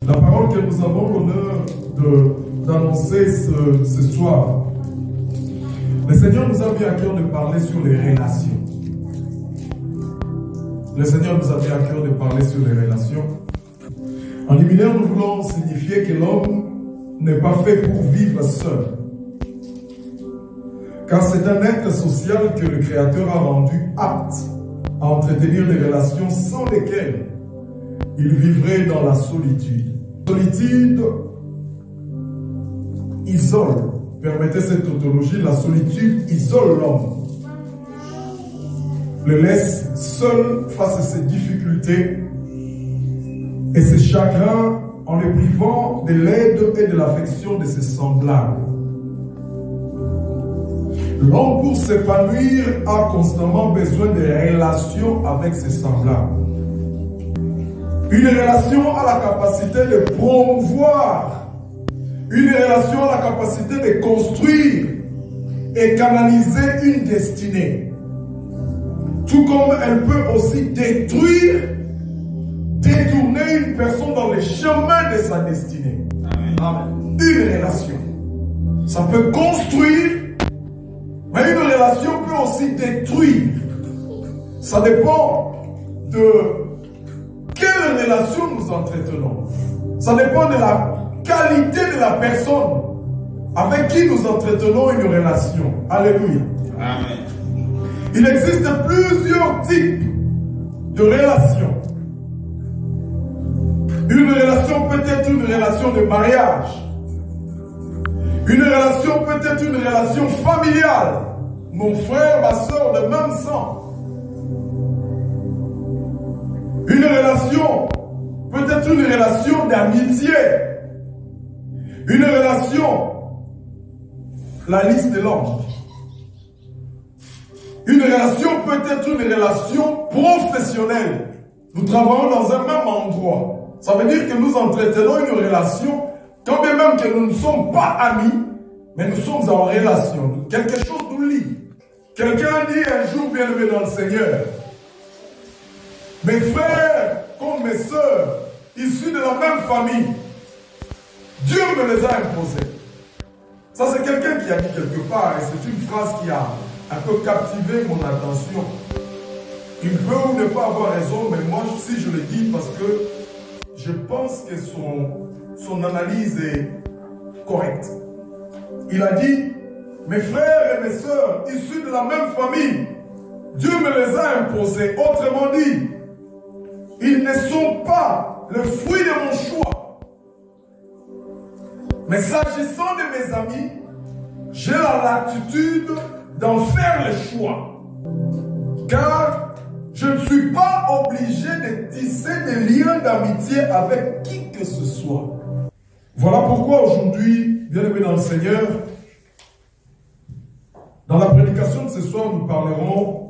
La parole que nous avons l'honneur d'annoncer ce soir, le Seigneur nous a mis à cœur de parler sur les relations. Le Seigneur nous a mis à cœur de parler sur les relations. En liminaire, nous voulons signifier que l'homme n'est pas fait pour vivre seul. Car c'est un être social que le Créateur a rendu apte à entretenir des relations sans lesquelles il vivrait dans la solitude. La solitude isole. Permettez cette tautologie, la solitude isole l'homme. Le laisse seul face à ses difficultés et ses chagrins en le privant de l'aide et de l'affection de ses semblables. L'homme, pour s'épanouir, a constamment besoin de relations avec ses semblables. Une relation a la capacité de promouvoir. Une relation a la capacité de construire et canaliser une destinée. Tout comme elle peut aussi détruire, détourner une personne dans les chemins de sa destinée. Amen. Une relation. Ça peut construire, mais une relation peut aussi détruire. Ça dépend de quelle relation nous entretenons. Ça dépend de la qualité de la personne avec qui nous entretenons une relation. Alléluia. Amen. Il existe plusieurs types de relations. Une relation peut être une relation de mariage. Une relation peut être une relation familiale. Mon frère, ma soeur de même sang. Une relation peut être une relation d'amitié. Une relation, la liste est longue. Une relation peut être une relation professionnelle. Nous travaillons dans un même endroit. Ça veut dire que nous entretenons une relation, quand bien même que nous ne sommes pas amis, mais nous sommes en relation. Quelque chose nous lie. Quelqu'un dit un jour, bien-aimé dans le Seigneur, mes frères comme mes sœurs, issus de la même famille, Dieu me les a imposés. Ça, c'est quelqu'un qui a dit quelque part, et c'est une phrase qui a un peu captivé mon attention. Il peut ou ne pas avoir raison, mais moi, si je le dis, parce que je pense que son analyse est correcte. Il a dit, mes frères et mes sœurs, issus de la même famille, Dieu me les a imposés. Autrement dit, ils ne sont pas le fruit de mon choix. Mais s'agissant de mes amis, j'ai la latitude d'en faire le choix. Car je ne suis pas obligé de tisser des liens d'amitié avec qui que ce soit. Voilà pourquoi aujourd'hui, bien-aimés dans le Seigneur, dans la prédication de ce soir, nous parlerons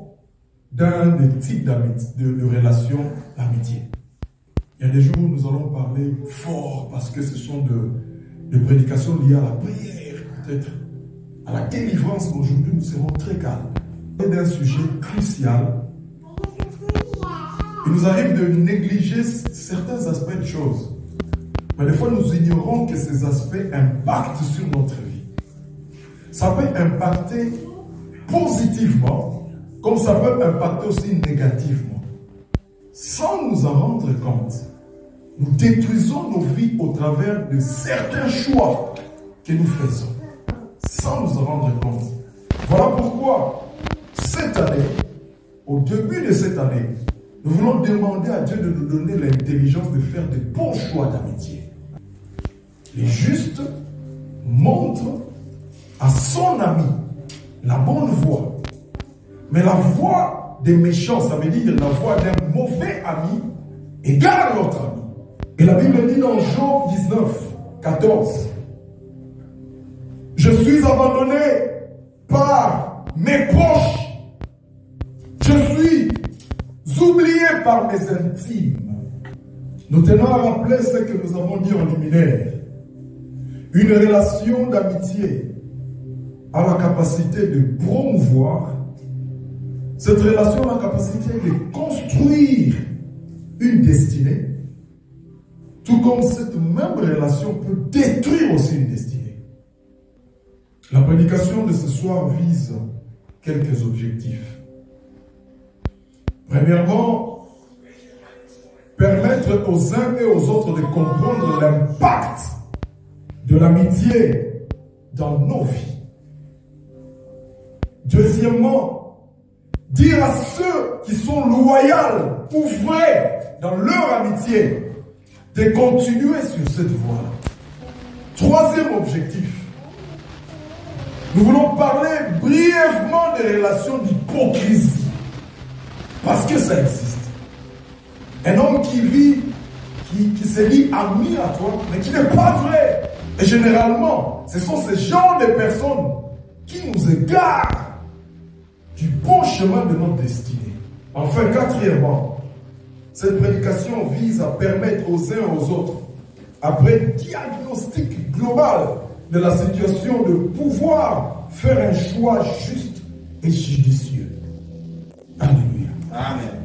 d'un des types de relations d'amitié. Il y a des jours où nous allons parler fort parce que ce sont de prédications liées à la prière, peut-être à la délivrance. Aujourd'hui, nous serons très calmes. C'est un sujet crucial. Il nous arrive de négliger certains aspects de choses. Mais des fois, nous ignorons que ces aspects impactent sur notre vie. Ça peut impacter positivement, comme ça peut impacter aussi négativement. Sans nous en rendre compte, nous détruisons nos vies au travers de certains choix que nous faisons, sans nous en rendre compte. Voilà pourquoi, cette année, au début de cette année, nous voulons demander à Dieu de nous donner l'intelligence de faire de bons choix d'amitié. Les justes montrent à son ami la bonne voie. Mais la voie des méchants, ça veut dire la voie d'un mauvais ami, égare l'autre ami. Et la Bible dit dans Job 19, 14, je suis abandonné par mes proches. Je suis oublié par mes intimes. Nous tenons à rappeler ce que nous avons dit en liminaire. Une relation d'amitié a la capacité de promouvoir. Cette relation a la capacité de construire une destinée, Tout comme cette même relation peut détruire aussi une destinée. La prédication de ce soir vise quelques objectifs. Premièrement, permettre aux uns et aux autres de comprendre l'impact de l'amitié dans nos vies. Deuxièmement, dire à ceux qui sont loyaux ou vrais dans leur amitié de continuer sur cette voie. Troisième objectif, nous voulons parler brièvement des relations d'hypocrisie. Parce que ça existe. Un homme qui vit, qui se dit ami à toi, mais qui n'est pas vrai. Et généralement, ce sont ces genres de personnes qui nous égarent du bon chemin de notre destinée. Enfin, quatrièmement, cette prédication vise à permettre aux uns et aux autres, après diagnostic global de la situation, de pouvoir faire un choix juste et judicieux. Alléluia. Amen.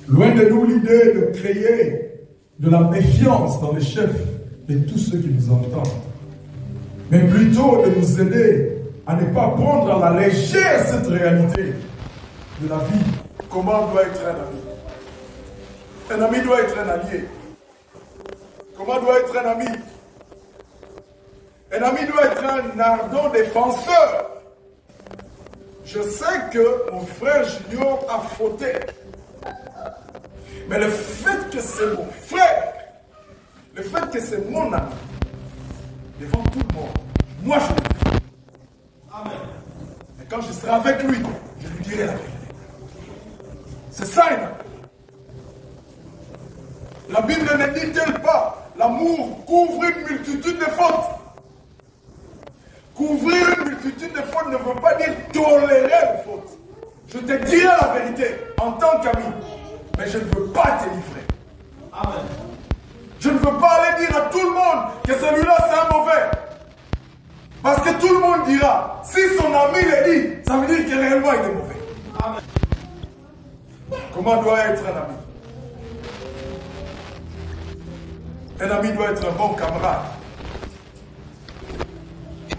Loin de nous l'idée de créer de la méfiance dans les chefs de tous ceux qui nous entendent, mais plutôt de nous aider à ne pas prendre à la légère cette réalité de la vie. Comment doit être un ami? Un ami doit être un allié. Comment doit être un ami? Un ami doit être un ardent défenseur. Je sais que mon frère Junior a fauté. Mais le fait que c'est mon frère, le fait que c'est mon ami, devant tout le monde, moi je le défends. Amen. Et quand je serai avec lui, je lui dirai la vérité. C'est ça une ami. La Bible ne dit-elle pas, l'amour couvre une multitude de fautes. Couvrir une multitude de fautes ne veut pas dire tolérer les fautes. Je te dirai la vérité en tant qu'ami, mais je ne veux pas te livrer. Amen. Je ne veux pas aller dire à tout le monde que celui-là c'est un mauvais. Parce que tout le monde dira, si son ami le dit, ça veut dire que réellement il est mauvais. Amen. Comment doit être un ami? Un ami doit être un bon camarade.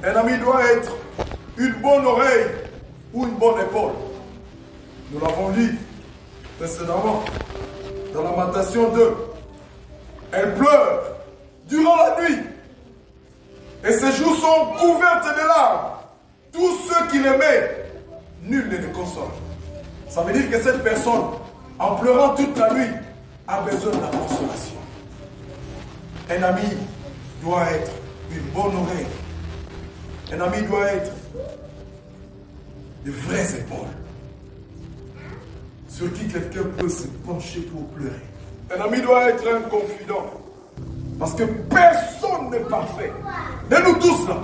Un ami doit être une bonne oreille ou une bonne épaule. Nous l'avons dit précédemment dans la Lamentation 2. Elle pleure durant la nuit et ses joues sont couvertes de larmes. Tous ceux qui l'aimaient, nul ne les console. Ça veut dire que cette personne, en pleurant toute la nuit, a besoin de la consolation. Un ami doit être une bonne oreille. Un ami doit être de vraies épaules sur qui quelqu'un peut se pencher pour pleurer. Un ami doit être un confident. Parce que personne n'est parfait. De nous tous là.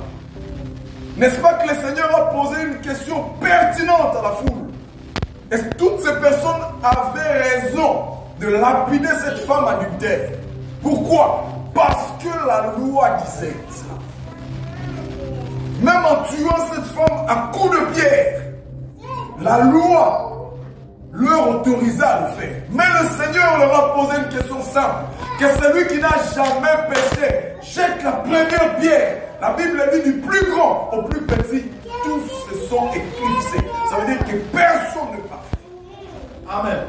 N'est-ce pas que le Seigneur a posé une question pertinente à la foule? Et toutes ces personnes avaient raison de lapider cette femme adultère. Pourquoi? Parce que la loi disait ça. Même en tuant cette femme à coups de pierre, la loi leur autorisait à le faire. Mais le Seigneur leur a posé une question simple. Que celui qui n'a jamais péché jette la première pierre. La Bible dit du plus grand au plus petit, tous se sont éclipsés. Ça veut dire que personne n'est parfait. Amen.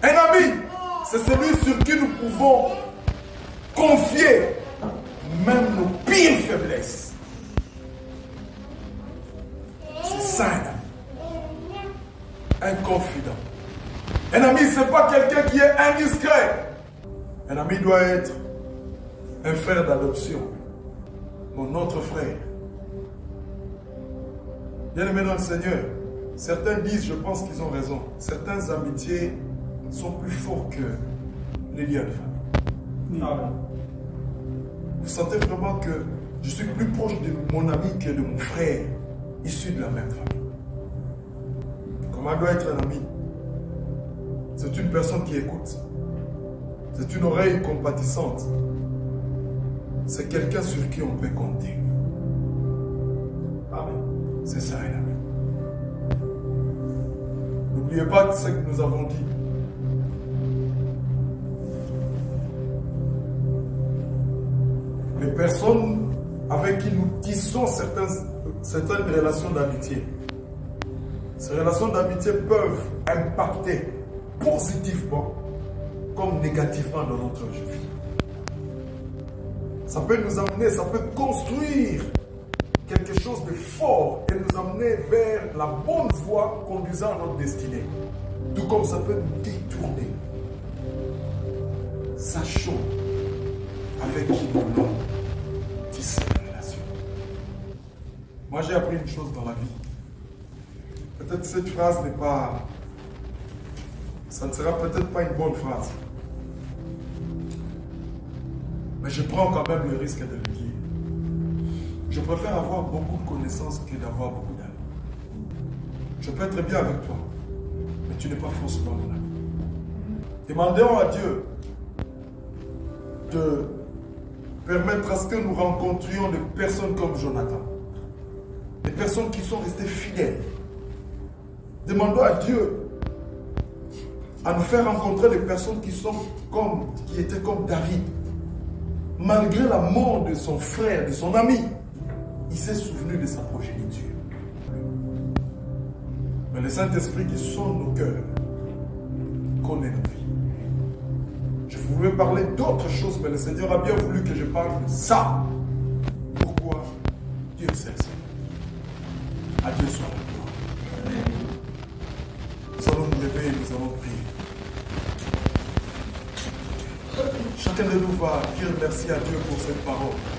Un ami, c'est celui sur qui nous pouvons confier même nos pires faiblesses. C'est ça un ami. Un confident. Un ami, ce n'est pas quelqu'un qui est indiscret. Un ami doit être un frère d'adoption. Mon autre frère. Bien-aimés dans le Seigneur, certains disent, je pense qu'ils ont raison, certaines amitiés sont plus fortes que les liens de famille. Amen. Vous sentez vraiment que je suis plus proche de mon ami que de mon frère, issu de la même famille. Comment doit être un ami? C'est une personne qui écoute. C'est une oreille compatissante. C'est quelqu'un sur qui on peut compter. Amen. C'est ça un ami. N'oubliez pas ce que nous avons dit. les personnes avec qui nous tissons certaines relations d'amitié. Ces relations d'amitié peuvent impacter positivement comme négativement dans notre vie. Ça peut nous amener, ça peut construire quelque chose de fort et nous amener vers la bonne voie conduisant à notre destinée. Tout comme ça peut nous détourner. Sachons avec qui nous voulons tisser une relation. Moi, j'ai appris une chose dans la vie. Peut-être cette phrase n'est pas... Ça ne sera peut-être pas une bonne phrase. Mais je prends quand même le risque de le dire. Je préfère avoir beaucoup de connaissances que d'avoir beaucoup d'amis. Je peux être bien avec toi, mais tu n'es pas forcément mon ami. Demandons à Dieu de permettre à ce que nous rencontrions des personnes comme Jonathan. Des personnes qui sont restées fidèles. Demandons à Dieu à nous faire rencontrer des personnes qui étaient comme David. Malgré la mort de son frère, de son ami, il s'est souvenu de sa progéniture. Mais le Saint-Esprit qui sonde nos cœurs connaît nos vies. Je voulais parler d'autres choses, mais le Seigneur a bien voulu que je parle de ça. Pourquoi? Dieu sait ça. À Dieu soit la gloire. Nous allons nous lever et nous allons prier. Chacun de nous va dire merci à Dieu pour cette parole.